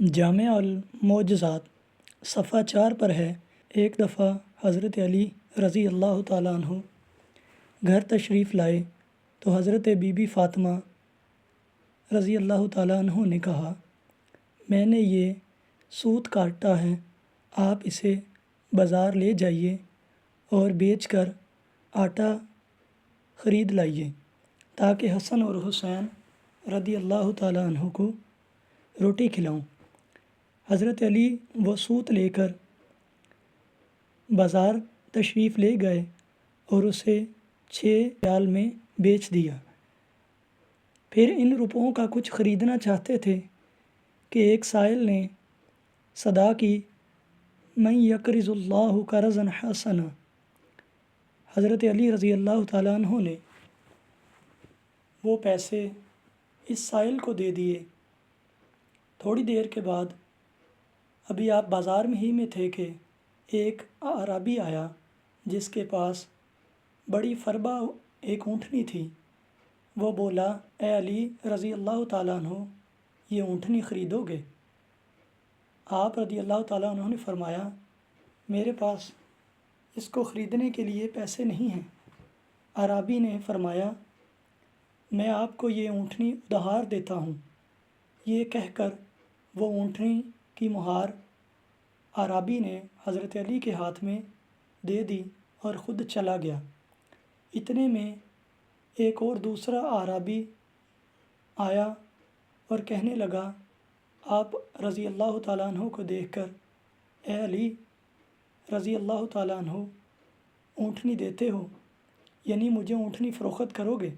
جامع المعجزات صفحہ 4 پر ہے۔ ایک دفعہ حضرت علی رضی اللہ تعالیٰ عنہ گھر تشریف لائے تو حضرت بی بی فاطمہ رضی اللہ تعالیٰ عنہ نے کہا، میں نے یہ سوت کاٹا ہے، آپ اسے بازار لے جائیے اور بیچ کر آٹا خرید لائیے تاکہ حسن اور حسین رضی اللہ تعالیٰ عنہ کو روٹی کھلاؤں۔ حضرت علی وہ سوت لے کر بازار تشریف لے گئے اور اسے 6 ریال میں بیچ دیا۔ پھر ان روپوں کا کچھ خریدنا چاہتے تھے کہ ایک سائل نے صدا کی، من یقرض اللہ قرضا حسنا۔ حضرت علی رضی اللہ تعالیٰ عنہ نے وہ پیسے اس سائل کو دے دیے۔ تھوڑی دیر کے بعد ابھی آپ بازار میں ہی میں تھے کہ ایک اعرابی آیا جس کے پاس بڑی فربہ ایک اونٹنی تھی۔ وہ بولا، اے علی رضی اللہ تعالیٰ عنہ، یہ اونٹنی خریدو گے؟ آپ رضی اللہ تعالیٰ عنہ نے فرمایا، میرے پاس اس کو خریدنے کے لیے پیسے نہیں ہیں۔ اعرابی نے فرمایا، میں آپ کو یہ اونٹنی ادھار دیتا ہوں۔ یہ کہہ کر وہ اونٹنی کی مہار اعرابی نے حضرت علی کے ہاتھ میں دے دی اور خود چلا گیا۔ اتنے میں ایک اور دوسرا اعرابی آیا اور کہنے لگا، آپ رضی اللہ تعالیٰ عنہ کو دیکھ کر، اے علی رضی اللہ تعالیٰ عنہ، اونٹنی دیتے ہو، یعنی مجھے اونٹنی فروخت کرو گے؟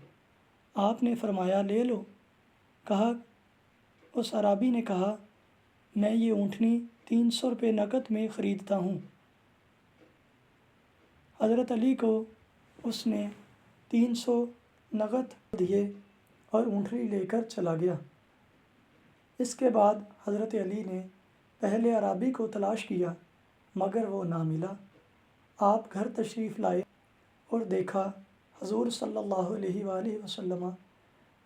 آپ نے فرمایا، لے لو۔ اس اعرابی نے کہا، میں یہ اونٹنی 300 روپے نقد میں خریدتا ہوں۔ حضرت علی کو اس نے 300 نقد دیے اور اونٹنی لے کر چلا گیا۔ اس کے بعد حضرت علی نے پہلے اعرابی کو تلاش کیا مگر وہ نہ ملا۔ آپ گھر تشریف لائے اور دیکھا حضور صلی اللہ علیہ وآلہ وسلم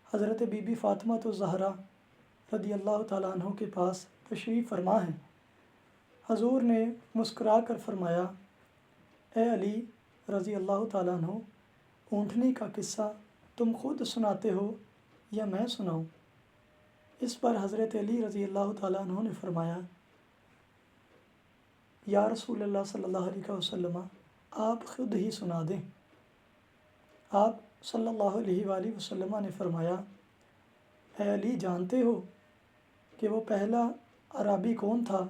حضرت بی بی فاطمہ الزہرا رضی اللہ تعالیٰ عنہ کے پاس تشریف فرما ہیں۔ حضور نے مسکرا کر فرمایا، اے علی رضی اللہ تعالیٰ عنہ، اونٹنی کا قصہ تم خود سناتے ہو یا میں سناؤں؟ اس پر حضرت علی رضی اللہ تعالیٰ عنہ نے فرمایا، یا رسول اللہ صلی اللہ علیہ وسلم، آپ خود ہی سنا دیں۔ آپ صلی اللہ علیہ وآلہ وسلم نے فرمایا، اے علی جانتے ہو کہ وہ پہلا اعرابی کون تھا؟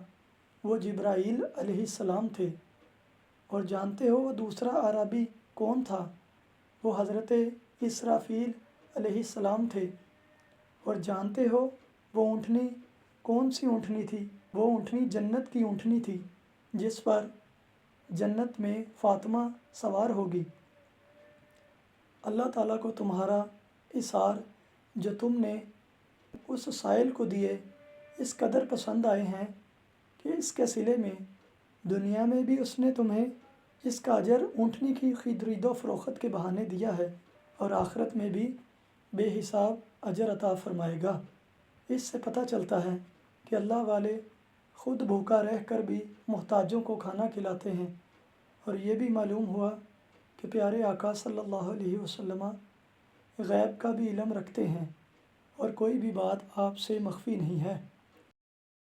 وہ جبرائیل علیہ السلام تھے۔ اور جانتے ہو وہ دوسرا اعرابی کون تھا؟ وہ حضرت اسرافیل علیہ السلام تھے۔ اور جانتے ہو وہ اونٹنی کون سی اونٹنی تھی؟ وہ اونٹنی جنت کی اونٹنی تھی جس پر جنت میں فاطمہ سوار ہوگی۔ اللہ تعالیٰ کو تمہارا اثار جو تم نے اس سائل کو دیے اس قدر پسند آئے ہیں کہ اس کے صلے میں دنیا میں بھی اس نے تمہیں اس کا اجر اونٹنی کی خرید و فروخت کے بہانے دیا ہے اور آخرت میں بھی بے حساب اجر عطا فرمائے گا۔ اس سے پتہ چلتا ہے کہ اللہ والے خود بھوکا رہ کر بھی محتاجوں کو کھانا کھلاتے ہیں، اور یہ بھی معلوم ہوا کہ پیارے آقا صلی اللہ علیہ وسلم غیب کا بھی علم رکھتے ہیں اور کوئی بھی بات آپ سے مخفی نہیں ہے۔